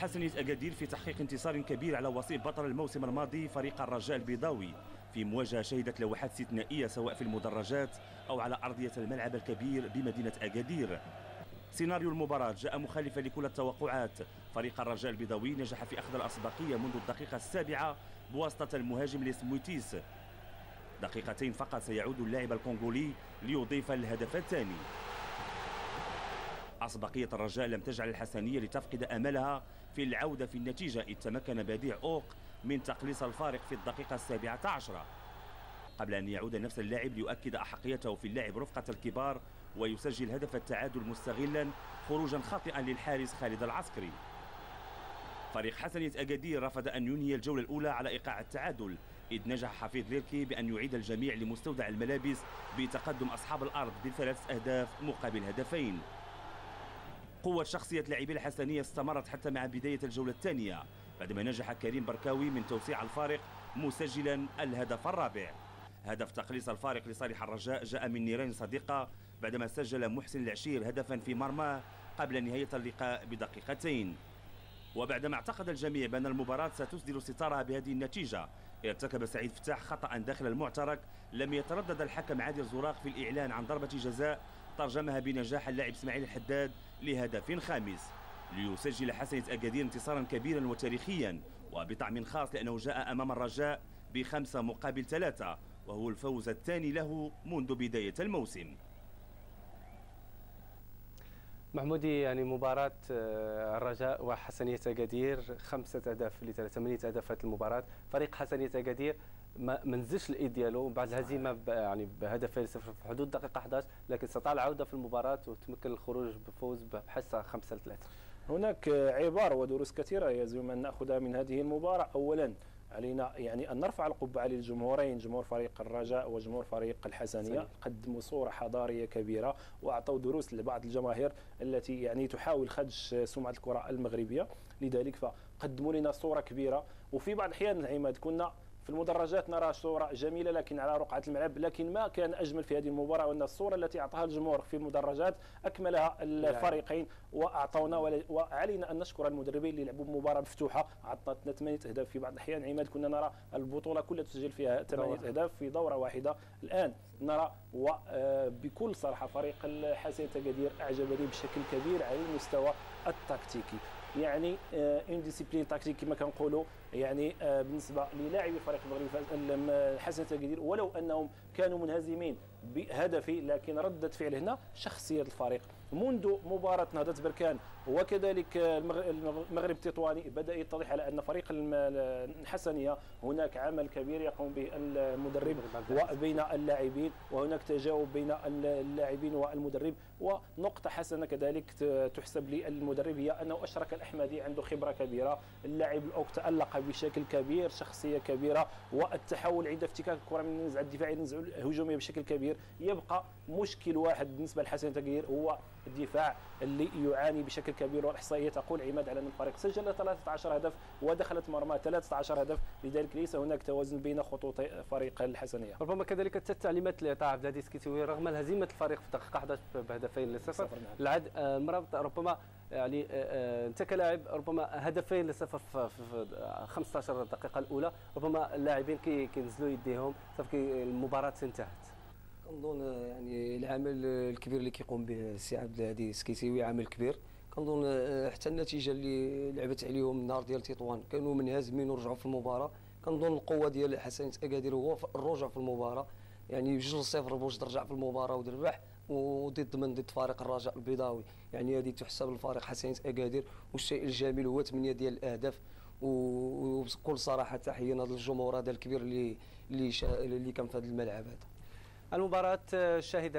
حسنية أكادير في تحقيق انتصار كبير على وصيف بطل الموسم الماضي فريق الرجاء البيضاوي في مواجهة شهدت لوحات استثنائية سواء في المدرجات أو على أرضية الملعب الكبير بمدينة أكادير. سيناريو المباراة جاء مخالفا لكل التوقعات. فريق الرجاء البيضاوي نجح في أخذ الأسبقية منذ الدقيقة 7 بواسطة المهاجم لسمويتيس. دقيقتين فقط سيعود اللاعب الكونغولي ليضيف الهدف الثاني. أسبقية الرجاء لم تجعل الحسنية لتفقد أملها في العودة في النتيجة، إذ تمكن بديع أوق من تقليص الفارق في الدقيقة 17 قبل أن يعود نفس اللاعب ليؤكد أحقيته في اللعب رفقة الكبار ويسجل هدف التعادل مستغلا خروجا خاطئا للحارس خالد العسكري. فريق حسنية أكادير رفض أن ينهي الجولة الأولى على إيقاع التعادل، إذ نجح حفيظ ليركي بأن يعيد الجميع لمستودع الملابس بتقدم أصحاب الأرض ب3 أهداف مقابل هدفين. قوة شخصية لاعبي الحسنية استمرت حتى مع بداية الجولة الثانية بعدما نجح كريم بركاوي من توسيع الفارق مسجلا الهدف الرابع. هدف تقليص الفارق لصالح الرجاء جاء من نيرين صديقة بعدما سجل محسن العشير هدفا في مرماه قبل نهاية اللقاء بدقيقتين. وبعدما اعتقد الجميع بأن المباراة ستسدل ستارها بهذه النتيجة، ارتكب سعيد فتاح خطأ داخل المعترك لم يتردد الحكم عادل زراق في الإعلان عن ضربة جزاء ترجمها بنجاح اللاعب اسماعيل الحداد لهدف خامس ليسجل حسنية أكادير انتصارا كبيرا وتاريخيا وبطعم خاص لأنه جاء أمام الرجاء ب5 مقابل 3، وهو الفوز الثاني له منذ بداية الموسم. محمودي، يعني مباراة الرجاء وحسنية أكادير 5 أهداف ل3، 8 أهدافات المباراة. فريق حسنية أكادير ما نزلش الايد ديالو بعد الهزيمه يعني بهدفين صفر في حدود دقيقه 11، لكن استطاع العوده في المباراه وتمكن الخروج بفوز بحصه 5-3. هناك عبار ودروس كثيره يجب ان ناخذها من هذه المباراه. اولا علينا يعني ان نرفع القبعه للجمهورين، جمهور فريق الرجاء وجمهور فريق الحسنيه، قدموا صوره حضاريه كبيره واعطوا دروس لبعض الجماهير التي يعني تحاول خدش سمعه الكره المغربيه، لذلك فقدموا لنا صوره كبيره. وفي بعض الاحيان عماد كنا في المدرجات نرى صورة جميلة لكن على رقعة الملعب، لكن ما كان أجمل في هذه المباراة وأن الصورة التي أعطاها الجمهور في المدرجات أكملها الفريقين وأعطونا. وعلينا أن نشكر المدربين اللي لعبوا مباراة مفتوحة، عطتنا 8 أهداف. في بعض الأحيان عماد كنا نرى البطولة كلها تسجل فيها 8 أهداف في دورة واحدة، الآن نرى وبكل صراحة فريق الحسنية أكادير أعجبني بشكل كبير على المستوى التكتيكي، يعني اون ديسيبلين تاكتيك كما كنقولوا، يعني بالنسبه للاعبي فريق المغرب الحسنية أكادير ولو انهم كانوا منهزمين بهدفي، لكن ردة فعل هنا شخصيه الفريق منذ مباراه نهضه بركان وكذلك المغرب التطواني بدا يتضح على ان فريق الحسنيه هناك عمل كبير يقوم به المدرب وبين اللاعبين، وهناك تجاوب بين اللاعبين والمدرب. ونقطه حسنه كذلك تحسب للمدرب هي انه اشرك الاحمدي، عنده خبره كبيره، اللاعب الاوك تالق بشكل كبير، شخصيه كبيره، والتحول عند افتكاك الكره من النزعه الدفاعيه للنزعه الهجوميه بشكل كبير. يبقى مشكل واحد بالنسبه للحسنية أكادير هو الدفاع اللي يعاني بشكل كبير، والاحصائيه تقول عماد على ان الفريق سجل 13 هدف ودخلت مرمى 13 هدف، لذلك ليس هناك توازن بين خطوط فريق الحسنيه. ربما كذلك التعليمات اللي عطاها عبد العزيز كيتوي رغم هزيمه الفريق في الدقيقه 11 بهدفين-0 العد المرابط ربما يعني انت كلاعب ربما 2-0 في 15 دقيقه الاولى، ربما اللاعبين كينزلوا يديهم صافي المباراه انتهت. كنظن يعني العمل الكبير اللي كيقوم به السي عبد العزيز كيتوي عمل كبير. كنظن حتى النتيجه اللي لعبت عليهم النهار ديال تطوان كانوا منهزمين ورجعوا في المباراه. كنظن القوه ديال حسنية أكادير هو الرجوع في المباراه، يعني 2-0 باش ترجع في المباراه وتربح ضد فريق الرجاء البيضاوي، يعني هذه تحسب لفريق حسنية أكادير. والشيء الجميل هو 8 ديال الاهداف، وبكل صراحه تحيه لهذا الجمهور هذا الكبير اللي كان في هذا الملعب هذا. المباراه شهدت